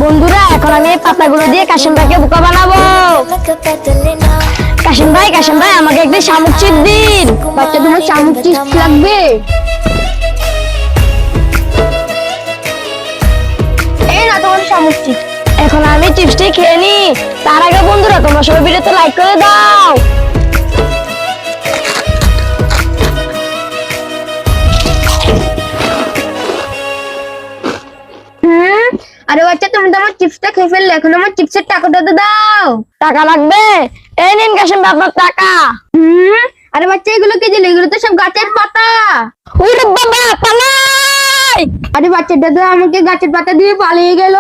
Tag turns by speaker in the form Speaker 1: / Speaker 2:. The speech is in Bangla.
Speaker 1: বন্ধুরা, এখন আমি এই পাতাগুলো দিয়ে কাশিম ভাইকে বোকা বানাবো। কাশিম ভাই, আমাকে একটি শামুক চিপ দিন।
Speaker 2: বাচ্চা, তোমার শামুক চিপস লাগবে? এই না তোমার শামুক চিপস।
Speaker 1: এখন আমি চিপসটি খেয়ে নি। তার আগে বন্ধুরা, তোমরা সবাই ভিডিওতে লাইক করে দাও।
Speaker 2: আরে বাচ্চা, তুমি তো আমার চিপসটা খেয়ে ফেললে, এখন আমার চিপসের টাকাটা তো দাও।
Speaker 1: টাকা লাগবে? এই নিন কাশিম ভাই আপনার টাকা।
Speaker 2: আরে বাচ্চা, এগুলো কি দিলে? এগুলো তো সব গাছের পাতা।
Speaker 1: ওরে বাবা, পালাই!
Speaker 2: আরে বাচ্চাটা তো আমাকে গাছের পাতা দিয়ে পালিয়ে গেল।